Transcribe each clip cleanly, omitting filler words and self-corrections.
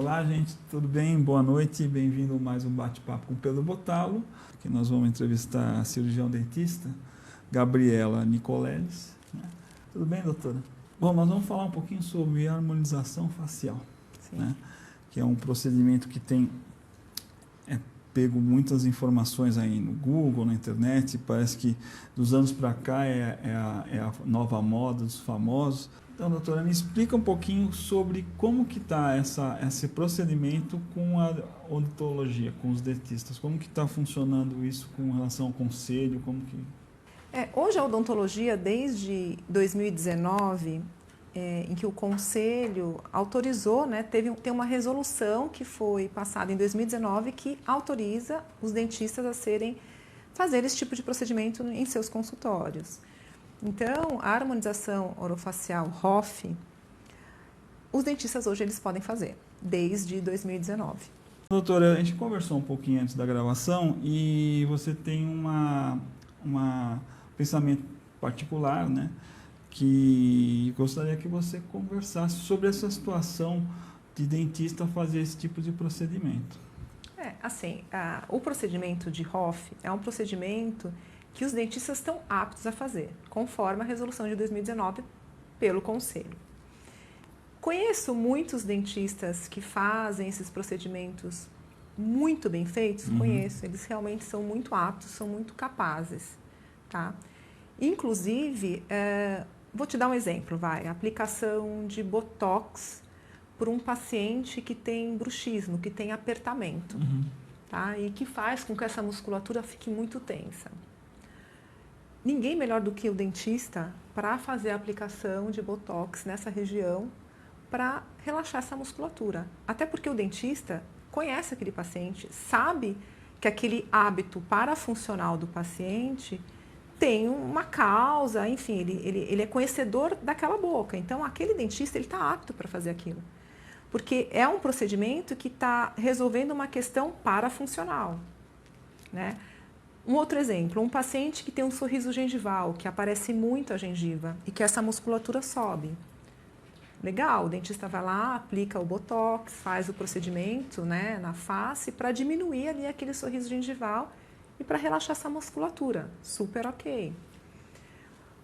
Olá, gente, tudo bem? Boa noite, bem-vindo a mais um bate-papo com Pedro Bottalo. Aqui nós vamos entrevistar a cirurgião dentista Gabriela Nicoleles. Tudo bem, doutora? Bom, nós vamos falar um pouquinho sobre harmonização facial, né? Que é um procedimento que tem pego muitas informações aí no Google, na internet. Parece que dos anos para cá é a nova moda dos famosos. Então, doutora, me explica um pouquinho sobre como que está esse procedimento com a odontologia, com os dentistas. Como que está funcionando isso com relação ao conselho? Hoje a odontologia, desde 2019, em que o conselho autorizou, né, tem uma resolução que foi passada em 2019 que autoriza os dentistas a fazer esse tipo de procedimento em seus consultórios. Então, a harmonização orofacial ROF, os dentistas hoje eles podem fazer, desde 2019. Doutora, a gente conversou um pouquinho antes da gravação e você tem um pensamento particular, né? Que gostaria que você conversasse sobre essa situação de dentista fazer esse tipo de procedimento. O procedimento de ROF é um procedimento que os dentistas estão aptos a fazer, conforme a resolução de 2019 pelo Conselho. Conheço muitos dentistas que fazem esses procedimentos muito bem feitos, conheço, eles realmente são muito aptos, são muito capazes, tá? Inclusive, vou te dar um exemplo, a aplicação de Botox por um paciente que tem bruxismo, que tem apertamento, tá? E que faz com que essa musculatura fique muito tensa. Ninguém melhor do que o dentista para fazer a aplicação de Botox nessa região para relaxar essa musculatura. Até porque o dentista conhece aquele paciente, sabe que aquele hábito parafuncional do paciente tem uma causa, enfim, ele é conhecedor daquela boca. Então, aquele dentista está apto para fazer aquilo. Porque é um procedimento que está resolvendo uma questão parafuncional, né? Um outro exemplo, um paciente que tem um sorriso gengival, que aparece muito a gengiva e que essa musculatura sobe. Legal, o dentista vai lá, aplica o Botox, faz o procedimento, né, na face para diminuir ali aquele sorriso gengival e para relaxar essa musculatura. Super ok.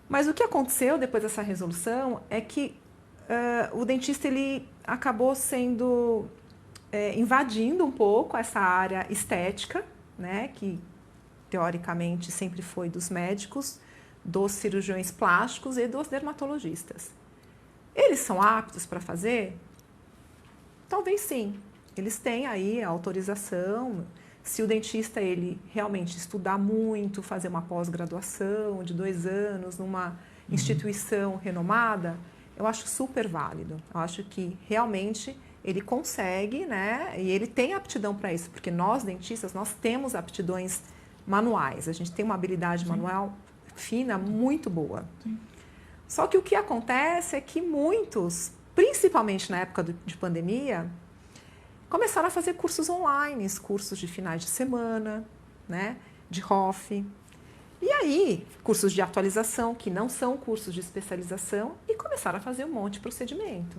Mas o que aconteceu depois dessa resolução é que o dentista ele acabou invadindo um pouco essa área estética, né, que teoricamente sempre foi dos médicos, dos cirurgiões plásticos e dos dermatologistas. Eles são aptos para fazer? Talvez sim. Eles têm aí a autorização. Se o dentista ele realmente estudar muito, fazer uma pós-graduação de 2 anos numa instituição renomada, eu acho super válido. Eu acho que realmente ele consegue, né? E ele tem aptidão para isso, porque nós dentistas, nós temos aptidões manuais. A gente tem uma habilidade manual fina muito boa. Sim. Só que o que acontece é que muitos, principalmente na época de pandemia, começaram a fazer cursos online, cursos de finais de semana, né, de ROF. E aí, cursos de atualização, que não são cursos de especialização, e começaram a fazer um monte de procedimento.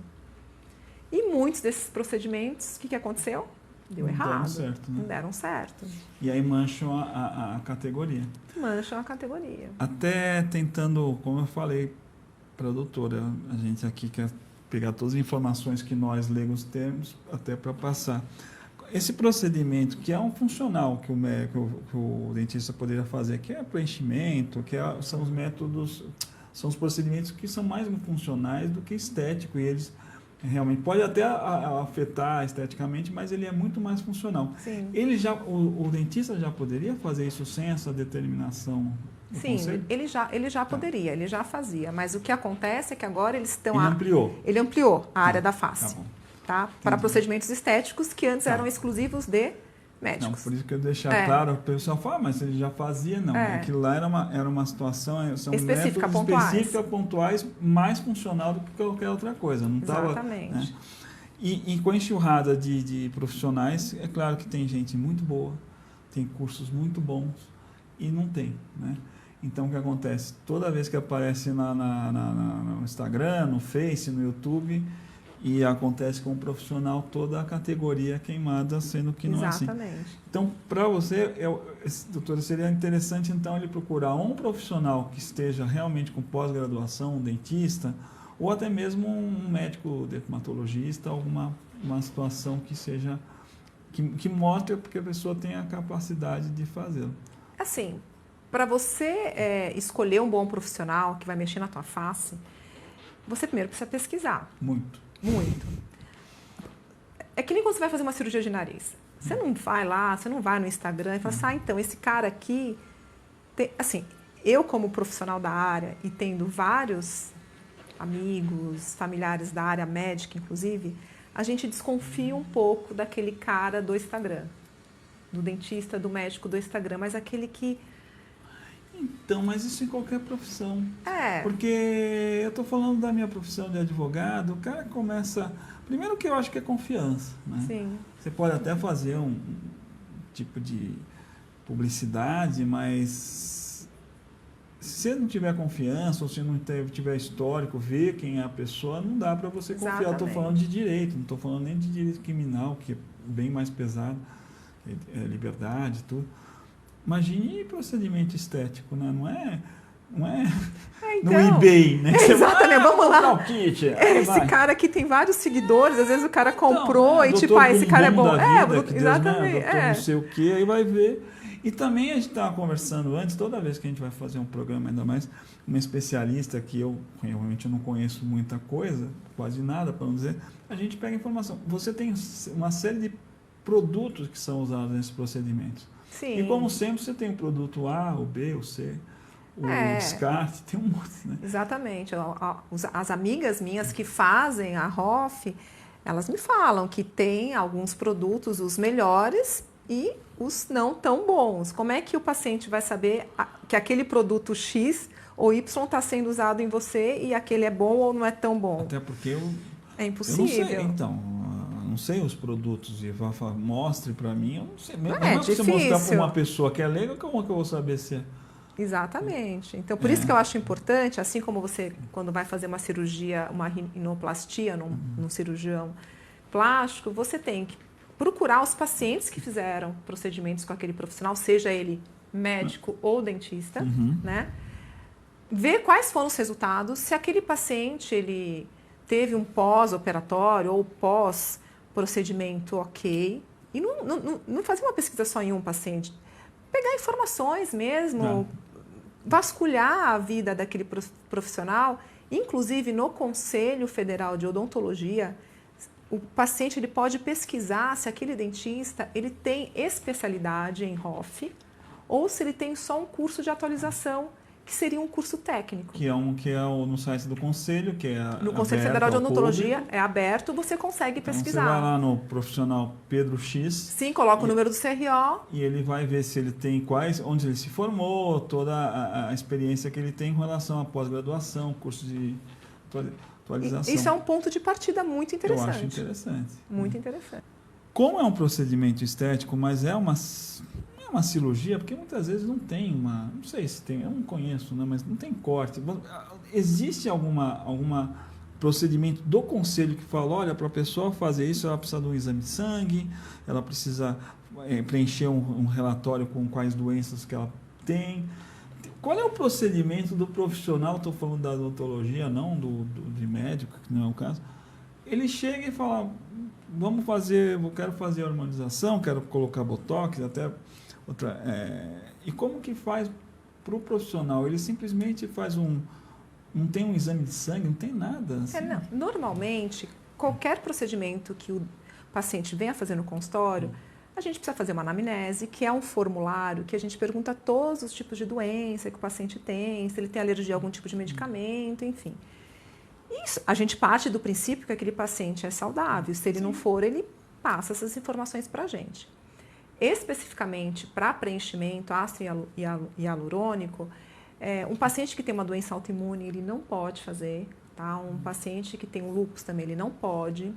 E muitos desses procedimentos, o que aconteceu? Deu errado. Não deram certo. E aí mancham a categoria. Mancham a categoria. Até tentando, como eu falei para a doutora, a gente aqui quer pegar todas as informações que nós leigos temos até para passar. Esse procedimento, que é um funcional que o dentista poderia fazer, que é preenchimento, são os métodos, são os procedimentos que são mais funcionais do que estético, e eles realmente pode até afetar esteticamente, mas ele é muito mais funcional. Sim. O dentista já poderia fazer isso sem essa determinação? Sim, ele já poderia, ele já fazia, mas o que acontece é que agora eles estão... Ele ampliou a área da face, tá? Para procedimentos estéticos que antes eram exclusivos de médicos. Não, por isso que eu deixar claro, o pessoal fala, mas ele já fazia, não. Aquilo lá era uma situação, são específica, métodos específicos, pontuais, mais funcional do que qualquer outra coisa. Não Exatamente. Né? E com a enxurrada de profissionais, é claro que tem gente muito boa, tem cursos muito bons e não tem, né? Então, o que acontece? Toda vez que aparece no Instagram, no Face, no YouTube, e acontece com o profissional toda a categoria queimada, sendo que não é assim. Exatamente. Então, para você, doutora, seria interessante então ele procurar um profissional que esteja realmente com pós-graduação, um dentista, ou até mesmo um médico dermatologista, alguma uma situação que seja que mostre que a pessoa tem a capacidade de fazê-lo. Assim, para você escolher um bom profissional que vai mexer na tua face, você primeiro precisa pesquisar. Muito. Muito. É que nem quando você vai fazer uma cirurgia de nariz. Você não vai lá, você não vai no Instagram e fala assim, então, esse cara aqui... Assim, eu como profissional da área e tendo vários amigos, familiares da área médica, inclusive, a gente desconfia um pouco daquele cara do Instagram. Do dentista, do médico do Instagram, mas aquele que... Então, mas isso em qualquer profissão. É. Porque eu estou falando da minha profissão de advogado, o cara começa... Primeiro que eu acho que é confiança, né? Sim. Você pode até fazer um tipo de publicidade, mas se você não tiver confiança, ou se não tiver histórico, ver quem é a pessoa, não dá para você confiar. Exatamente. Eu estou falando de direito, não estou falando nem de direito criminal, que é bem mais pesado, é liberdade e tudo. Imagine procedimento estético, né? Não é Então, no eBay, né? Exatamente, vamos lá. O kit. Esse cara aqui tem vários seguidores, às vezes o cara comprou e tipo, esse cara é bom. Exatamente. Não sei o que, aí vai ver. E também a gente estava conversando antes, toda vez que a gente vai fazer um programa, ainda mais uma especialista que eu realmente não conheço muita coisa, quase nada para não dizer, a gente pega informação. Você tem uma série de produtos que são usados nesses procedimentos. Sim. E como sempre, você tem o produto A, o B, o C, o descarte, tem um monte, né? Exatamente. As amigas minhas que fazem a ROF, elas me falam que tem alguns produtos, os melhores e os não tão bons. Como é que o paciente vai saber que aquele produto X ou Y está sendo usado em você e aquele é bom ou não é tão bom? Até porque é impossível. Eu não sei, então, não sei os produtos e mostre para mim, eu não sei. Não é difícil. Você mostrar para uma pessoa que é leiga, como que eu vou saber se é? Exatamente. Então, por isso que eu acho importante, assim como você, quando vai fazer uma cirurgia, uma rinoplastia num cirurgião plástico, você tem que procurar os pacientes que fizeram procedimentos com aquele profissional, seja ele médico ou dentista, né? Ver quais foram os resultados, se aquele paciente ele teve um pós-operatório ou pós-procedimento ok, e não fazer uma pesquisa só em um paciente, pegar informações mesmo, vasculhar a vida daquele profissional, inclusive no Conselho Federal de Odontologia, o paciente ele pode pesquisar se aquele dentista ele tem especialidade em ROF ou se ele tem só um curso de atualização, que seria um curso técnico. Que é no site do Conselho, que é no Conselho Federal de Odontologia, é aberto, você consegue pesquisar. Você vai lá no profissional Pedro X. Sim, coloca o número do CRO. E ele vai ver se ele tem onde ele se formou, toda a experiência que ele tem em relação à pós-graduação, curso de atualização. Isso é um ponto de partida muito interessante. Eu acho interessante. Muito interessante. Como é um procedimento estético, mas é uma cirurgia, porque muitas vezes não tem não sei se tem, eu não conheço, né, mas não tem corte. Existe alguma procedimento do conselho que fala, olha, para a pessoa fazer isso, ela precisa de um exame de sangue, ela precisa preencher um relatório com quais doenças que ela tem. Qual é o procedimento do profissional, estou falando da odontologia, não de médico, que não é o caso, ele chega e fala, eu quero fazer a harmonização, quero colocar botox, até outra, e como que faz para o profissional? Ele simplesmente faz não tem um exame de sangue, não tem nada. Assim. Não. Normalmente, qualquer procedimento que o paciente venha fazer no consultório, a gente precisa fazer uma anamnese, que é um formulário que a gente pergunta todos os tipos de doença que o paciente tem, se ele tem alergia a algum tipo de medicamento, enfim. Isso, a gente parte do princípio que aquele paciente é saudável. Se ele não for, ele passa essas informações para a gente. Especificamente para preenchimento ácido hialurônico, um paciente que tem uma doença autoimune, ele não pode fazer, tá? Um paciente que tem um lúpus também, ele não pode.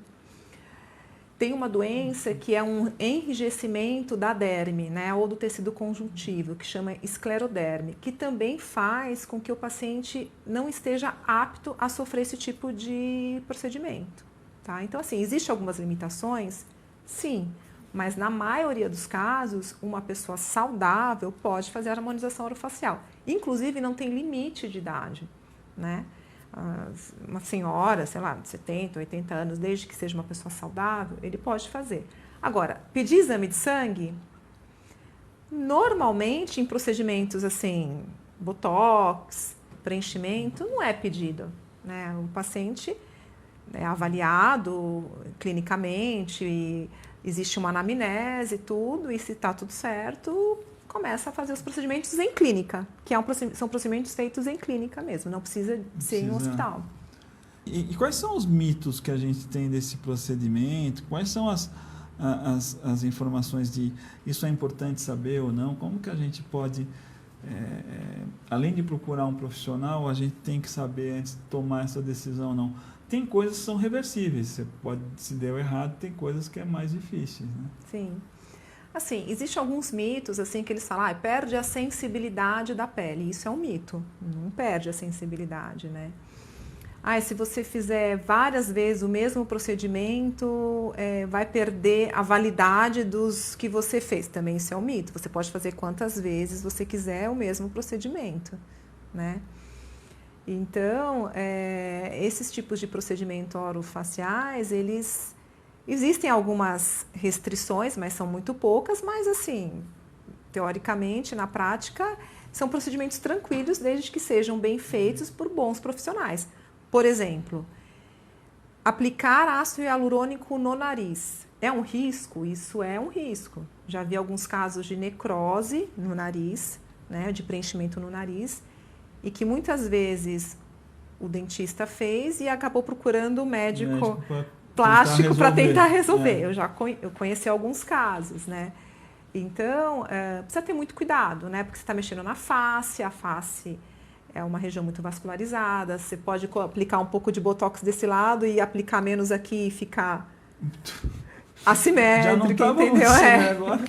Tem uma doença que é um enrijecimento da derme, né, ou do tecido conjuntivo, que chama escleroderme, que também faz com que o paciente não esteja apto a sofrer esse tipo de procedimento. Tá? Então, assim, existem algumas limitações? Sim, mas na maioria dos casos, uma pessoa saudável pode fazer a harmonização orofacial. Inclusive, não tem limite de idade, né? Uma senhora, sei lá, de 70, 80 anos, desde que seja uma pessoa saudável, ele pode fazer. Agora, pedir exame de sangue, normalmente em procedimentos assim, botox, preenchimento, não é pedido, né? O paciente é avaliado clinicamente, existe uma anamnese, tudo, e se está tudo certo, começa a fazer os procedimentos em clínica, que são procedimentos feitos em clínica mesmo, não precisa ser em um hospital. E quais são os mitos que a gente tem desse procedimento? Quais são as informações de isso é importante saber ou não? Como que a gente pode, além de procurar um profissional, a gente tem que saber antes de tomar essa decisão ou não? Tem coisas que são reversíveis, você pode, se deu errado, tem coisas que é mais difíceis, né? Sim. Assim, existem alguns mitos assim que eles falam, perde a sensibilidade da pele. Isso é um mito, não perde a sensibilidade, né? Se você fizer várias vezes o mesmo procedimento, vai perder a validade dos que você fez. Também isso é um mito. Você pode fazer quantas vezes você quiser o mesmo procedimento, né? Então, esses tipos de procedimento orofaciais, eles... Existem algumas restrições, mas são muito poucas, mas assim, teoricamente, na prática, são procedimentos tranquilos, desde que sejam bem feitos por bons profissionais. Por exemplo, aplicar ácido hialurônico no nariz. É um risco? Isso é um risco. Já vi alguns casos de necrose no nariz, né, de preenchimento no nariz, e que muitas vezes o dentista fez e acabou procurando o médico plástico para tentar resolver. Eu conheci alguns casos, né? Então, precisa ter muito cuidado, né? Porque você está mexendo na face, a face é uma região muito vascularizada, você pode aplicar um pouco de botox desse lado e aplicar menos aqui e ficar assimétrico, entendeu? Agora.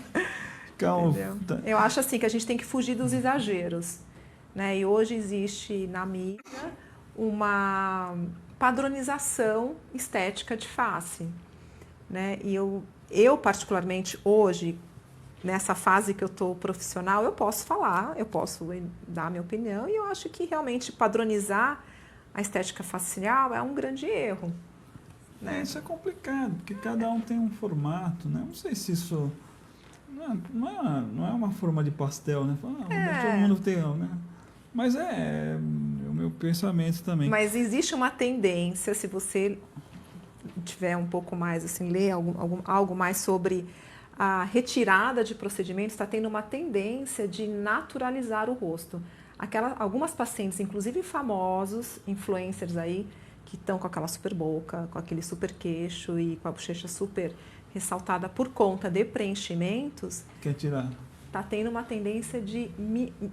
Entendeu? Eu acho assim que a gente tem que fugir dos exageros, né? E hoje existe na mídia uma padronização estética de face, né? E eu particularmente hoje, nessa fase que eu estou profissional, eu posso falar, eu posso dar a minha opinião, e eu acho que realmente padronizar a estética facial é um grande erro, né? Isso é complicado, porque cada um tem um formato, né? Não sei se isso não é uma forma de pastel, né? Todo mundo tem, né? Mas é o meu pensamento também. Mas existe uma tendência, se você tiver um pouco mais, assim, ler algo mais sobre a retirada de procedimentos, está tendo uma tendência de naturalizar o rosto. Algumas pacientes, inclusive famosos, influencers aí, que estão com aquela super boca, com aquele super queixo e com a bochecha super ressaltada por conta de preenchimentos... Quer tirar? Está tendo uma tendência de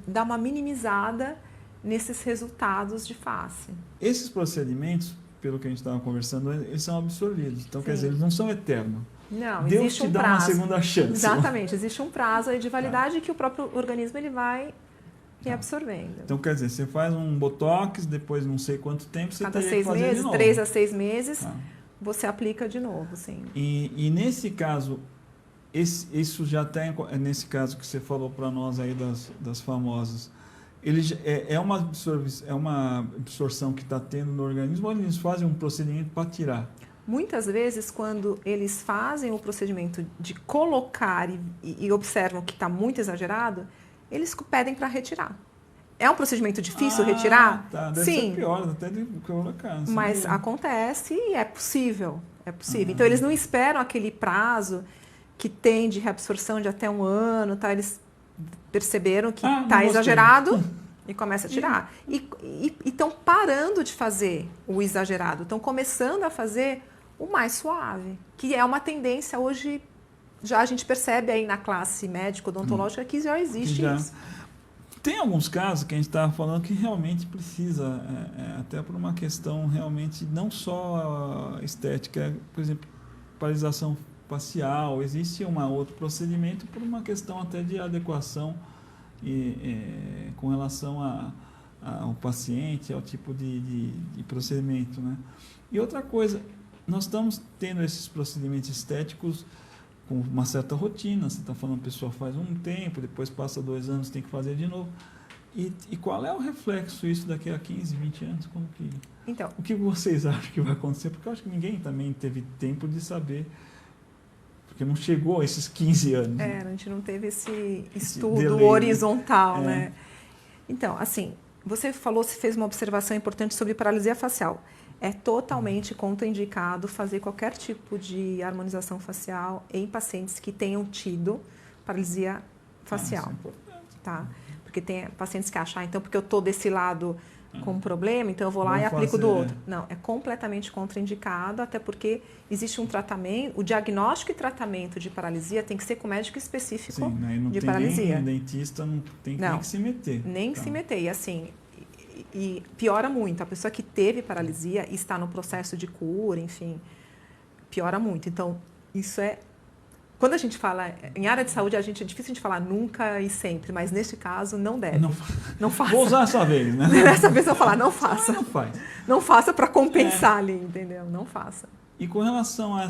dar uma minimizada nesses resultados de face. Esses procedimentos, pelo que a gente estava conversando, eles são absorvidos. Então, quer dizer, eles não são eternos. Não, Deus existe te dá uma segunda chance. Exatamente, existe um prazo aí de validade que o próprio organismo ele vai reabsorvendo. Então, quer dizer, você faz um botox, depois não sei quanto tempo, você Cada teria que fazer 6 meses, de novo. 3 a 6 meses, você aplica de novo, sim. E nesse caso... Isso já tem, nesse caso que você falou para nós aí das famosas, ele é uma absorção que está tendo no organismo, ou eles fazem um procedimento para tirar? Muitas vezes, quando eles fazem o procedimento de colocar e observam que está muito exagerado, eles pedem para retirar. É um procedimento difícil retirar? Deve ser pior, até de colocar. Mas acontece e é possível. Então, eles não esperam aquele prazo que tem de reabsorção de até 1 ano, tá? Eles perceberam que está exagerado e começa a tirar. E estão parando de fazer o exagerado, estão começando a fazer o mais suave, que é uma tendência hoje, já a gente percebe aí na classe médico-odontológica que já existe isso. Tem alguns casos que a gente estava falando que realmente precisa, até por uma questão realmente não só estética, por exemplo, paralisação facial, existe outro procedimento por uma questão até de adequação com relação ao paciente, ao tipo de procedimento, né? E outra coisa, nós estamos tendo esses procedimentos estéticos com uma certa rotina. Você está falando, a pessoa faz um tempo, depois passa 2 anos, tem que fazer de novo. E qual é o reflexo isso daqui a 15, 20 anos? Então, o que vocês acham que vai acontecer? Porque eu acho que ninguém também teve tempo de saber, porque não chegou a esses 15 anos. a gente não teve esse estudo delay, horizontal, né? Então, assim, você fez uma observação importante sobre paralisia facial. É totalmente contraindicado fazer qualquer tipo de harmonização facial em pacientes que tenham tido paralisia facial. Isso é importante. Tá? Porque tem pacientes que acham, então, porque eu estou desse lado com um problema, então eu vou lá Vamos e aplico do fazer. outro. Não, é completamente contraindicado, até porque existe um tratamento, o diagnóstico e tratamento de paralisia tem que ser com médico específico Sim, aí não de tem paralisia. nem dentista, não tem nem que se meter. Nem que se meter. E assim, e piora muito. A pessoa que teve paralisia e está no processo de cura, enfim, piora muito. Então, isso é... Quando a gente fala em área de saúde, é difícil a gente falar nunca e sempre, mas neste caso não deve. Não faça. Vou usar essa vez, né? Dessa vez eu vou falar, não faça. Não faz. Não faça para compensar ali, entendeu? Não faça. E com relação a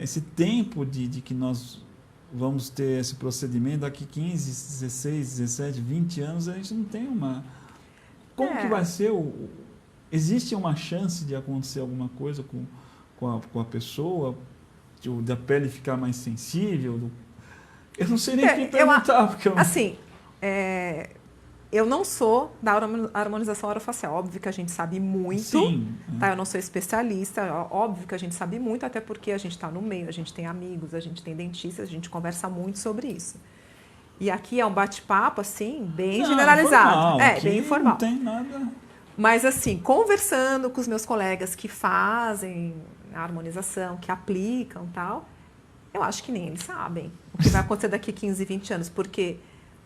esse tempo de que nós vamos ter esse procedimento, daqui 15, 16, 17, 20 anos, a gente não tem uma... Como que vai ser Existe uma chance de acontecer alguma coisa com a pessoa, da pele ficar mais sensível? Eu não sei nem o que perguntar. Porque assim, eu não sou da harmonização orofacial. Óbvio que a gente sabe muito. Sim. Tá? Eu não sou especialista. Óbvio que a gente sabe muito, até porque a gente está no meio, a gente tem amigos, a gente tem dentistas, a gente conversa muito sobre isso. E aqui é um bate-papo, assim, bem generalizado. Informal. Bem informal. Não tem nada... Mas, assim, conversando com os meus colegas que fazem a harmonização, que aplicam e tal, eu acho que nem eles sabem o que vai acontecer daqui 15, 20 anos. Porque,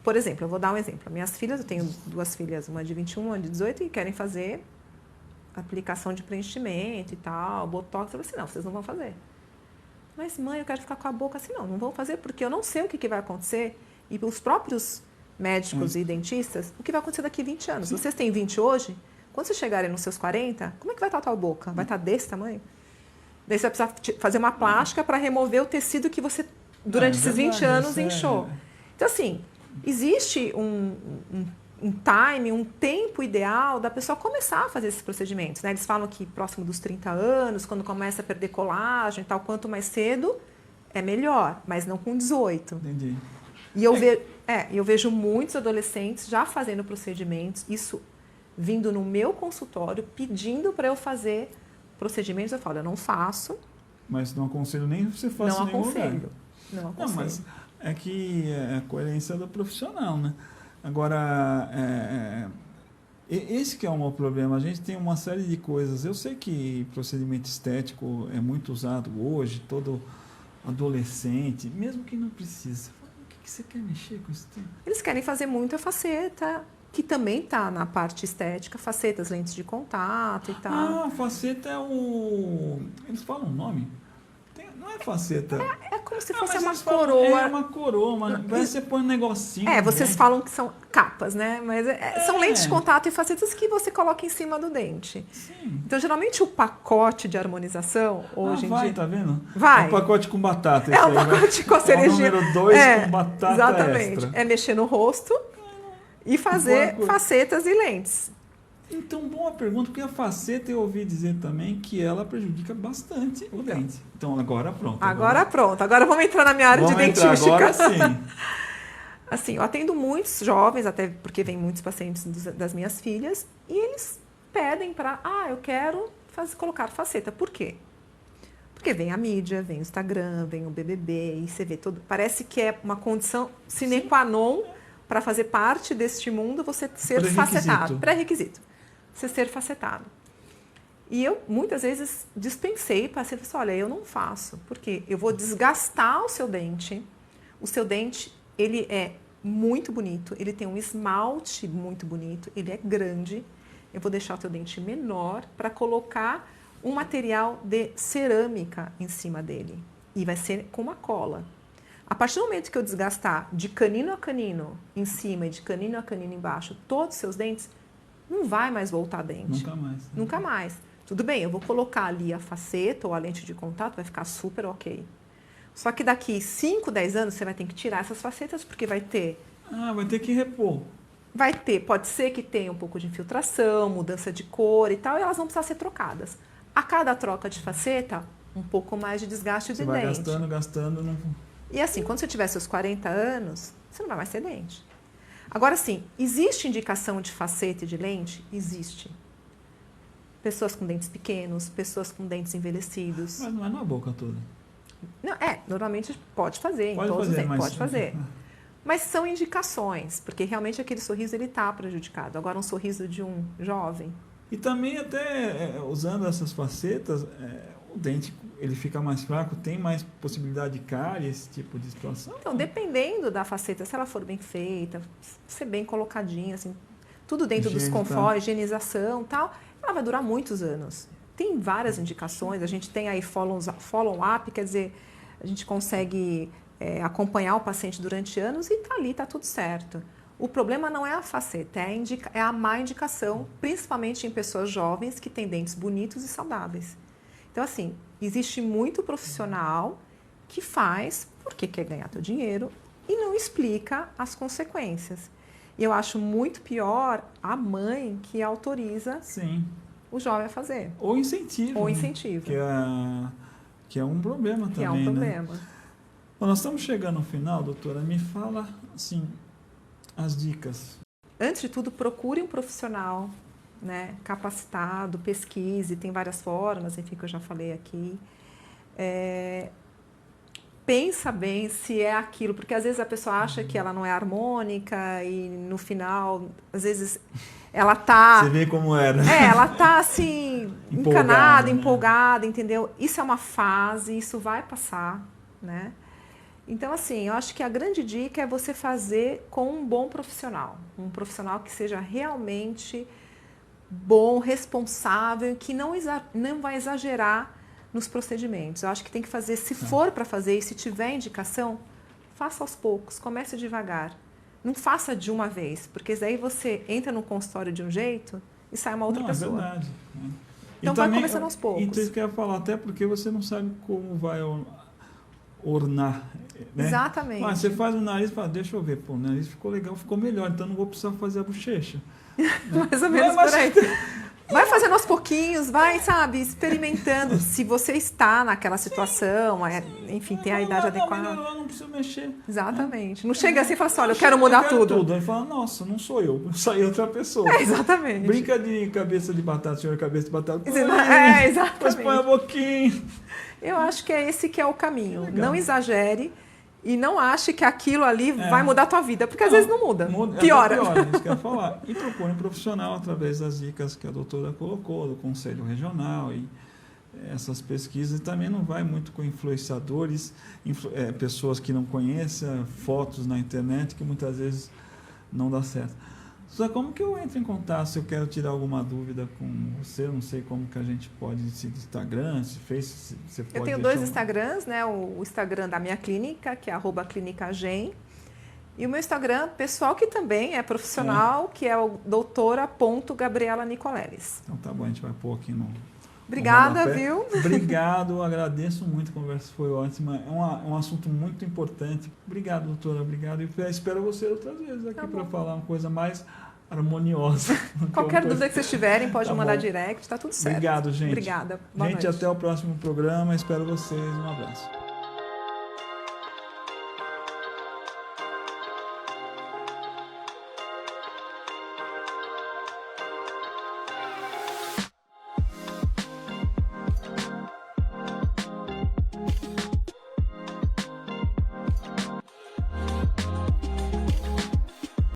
por exemplo, eu vou dar um exemplo. Minhas filhas, eu tenho 2 filhas, uma de 21, uma de 18, e querem fazer aplicação de preenchimento e tal, botox. Eu falei assim, não, vocês não vão fazer. Mas, mãe, eu quero ficar com a boca assim. Não vão fazer porque eu não sei o que vai acontecer. E os próprios médicos e dentistas, o que vai acontecer daqui 20 anos? Vocês têm 20 hoje? Quando vocês chegarem nos seus 40, como é que vai estar a tua boca? Vai estar desse tamanho? Daí você vai precisar fazer uma plástica para remover o tecido que você, durante esses 20 anos, inchou. Então, assim, existe um time, um tempo ideal da pessoa começar a fazer esses procedimentos. Né? Eles falam que próximo dos 30 anos, quando começa a perder colágeno e tal, quanto mais cedo, é melhor, mas não com 18. Entendi. E eu vejo muitos adolescentes já fazendo procedimentos, isso vindo no meu consultório, pedindo para eu fazer procedimentos. Eu falo, eu não faço. Mas não aconselho nem que você faça em nenhum lugar. Não aconselho. Não, mas é que é a coerência do profissional, né? Agora, esse que é o meu problema. A gente tem uma série de coisas. Eu sei que procedimento estético é muito usado hoje, todo adolescente, mesmo que não precisa. O que você quer mexer com isso? Eles querem fazer muita faceta, que também está na parte estética, facetas, lentes de contato e tal. Ah, faceta é o... Eles falam o nome? Não é faceta. É como se fosse uma coroa. É uma coroa, mas você põe um negocinho. Vocês falam que são capas, né? Mas são lentes de contato e facetas que você coloca em cima do dente. Sim. Então, geralmente, o pacote de harmonização, hoje em dia... tá vendo? Vai. É um pacote com batata. É um pacote com a cerejinha. É o número 2 com batata exatamente. extra. É mexer no rosto e fazer facetas e lentes. Então, boa pergunta, porque a faceta eu ouvi dizer também que ela prejudica bastante o dente. Então, agora pronto. Agora vamos entrar na minha área de dentística. Agora sim. Assim, eu atendo muitos jovens, até porque vem muitos pacientes das minhas filhas, e eles pedem para, eu quero colocar faceta. Por quê? Porque vem a mídia, vem o Instagram, vem o BBB, e você vê tudo. Parece que é uma condição sine qua non para fazer parte deste mundo, você ser facetado. Pré-requisito. Você ser facetado. E eu, muitas vezes, dispensei pacientes. Olha, eu não faço, porque eu vou desgastar o seu dente. O seu dente, ele é muito bonito, ele tem um esmalte muito bonito, ele é grande. Eu vou deixar o teu dente menor para colocar um material de cerâmica em cima dele. E vai ser com uma cola. A partir do momento que eu desgastar de canino a canino em cima e de canino a canino embaixo todos os seus dentes, não vai mais voltar dente. Nunca mais. Nunca mais. Tudo bem, eu vou colocar ali a faceta ou a lente de contato, vai ficar super ok. Só que daqui 5, 10 anos você vai ter que tirar essas facetas porque vai ter... vai ter que repor. Vai ter, pode ser que tenha um pouco de infiltração, mudança de cor e tal, e elas vão precisar ser trocadas. A cada troca de faceta, um pouco mais de desgaste de Você vai dente. gastando. Não... E assim, quando você tiver seus 40 anos, você não vai mais ter dente. Agora sim, existe indicação de faceta e de lente? Existe. Pessoas com dentes pequenos, pessoas com dentes envelhecidos. Mas não é na boca toda. Não, normalmente pode fazer, Pode em todos os fazer, dentes, mas... pode fazer. Mas são indicações, porque realmente aquele sorriso ele está prejudicado. Agora um sorriso de um jovem. E também até usando essas facetas, o dente ele fica mais fraco, tem mais possibilidade de cárie, esse tipo de situação? Então, dependendo da faceta, se ela for bem feita, ser bem colocadinha, assim, tudo dentro dos confortos, higienização e tal, ela vai durar muitos anos. Tem várias indicações, a gente tem aí follow-up, quer dizer, a gente consegue acompanhar o paciente durante anos e está ali, está tudo certo. O problema não é a faceta, é a má indicação, principalmente em pessoas jovens que têm dentes bonitos e saudáveis. Então, assim, existe muito profissional que faz porque quer ganhar teu dinheiro e não explica as consequências. E eu acho muito pior a mãe que autoriza o jovem a fazer. Ou incentiva. Ou incentiva. Que é um problema também, que é um problema. Né? Bom, nós estamos chegando ao final, doutora. Me fala, assim, as dicas. Antes de tudo, procure um profissional, né, capacitado, pesquise, tem várias formas, enfim, que eu já falei aqui. Pensa bem se é aquilo, porque às vezes a pessoa acha que ela não é harmônica e no final, às vezes, ela tá... Você vê como era. Ela tá assim, encanada, empolgada, entendeu? Isso é uma fase, isso vai passar, né? Então, assim, eu acho que a grande dica é você fazer com um bom profissional. Um profissional que seja realmente bom, responsável, que não vai exagerar nos procedimentos. Eu acho que tem que fazer, se for para fazer e se tiver indicação, faça aos poucos, comece devagar. Não faça de uma vez, porque daí você entra no consultório de um jeito e sai uma outra pessoa. É verdade. Então vai começando aos poucos. Então isso que eu ia falar, até porque você não sabe como vai ornar, né? Exatamente. Mas você faz o nariz e fala, deixa eu ver, pô, o nariz ficou legal, ficou melhor, então não vou precisar fazer a bochecha. Mais ou menos por aí. Vai fazendo aos pouquinhos, vai, sabe, experimentando. Se você está naquela situação, enfim, tem a idade adequada. Não precisa mexer. Exatamente. Não chega assim e fala assim, olha, eu quero mudar tudo. Aí fala, nossa, não sou eu, saiu outra pessoa. Exatamente. Brinca de cabeça de batata, senhor, cabeça de batata. Exatamente. Depois põe a boquinha. Eu acho que é esse que é o caminho. Não exagere e não ache que aquilo ali vai mudar a tua vida, porque às vezes não muda. Piora. Piora, isso que eu ia falar. E procure um profissional através das dicas que a doutora colocou, do Conselho Regional e essas pesquisas. E também não vai muito com influenciadores, pessoas que não conhecem, fotos na internet, que muitas vezes não dá certo. Só como que eu entro em contato se eu quero tirar alguma dúvida com você? Eu não sei como que a gente pode, se Instagram, se Face, você pode... Eu tenho 2 Instagrams, né? O Instagram da minha clínica, que é @clinicagen, e o meu Instagram pessoal, que também é profissional, que é o doutora.Gabriela Nicoleles. Então tá bom, a gente vai pôr aqui no... Obrigada, viu? Obrigado, agradeço muito, a conversa foi ótima. É um assunto muito importante. Obrigado, doutora, obrigado. E espero você outras vezes aqui para falar uma coisa mais harmoniosa. Qualquer dúvida que vocês tiverem, pode mandar direct, tá tudo certo. Obrigado, gente. Obrigada. Boa noite. Até o próximo programa. Espero vocês. Um abraço.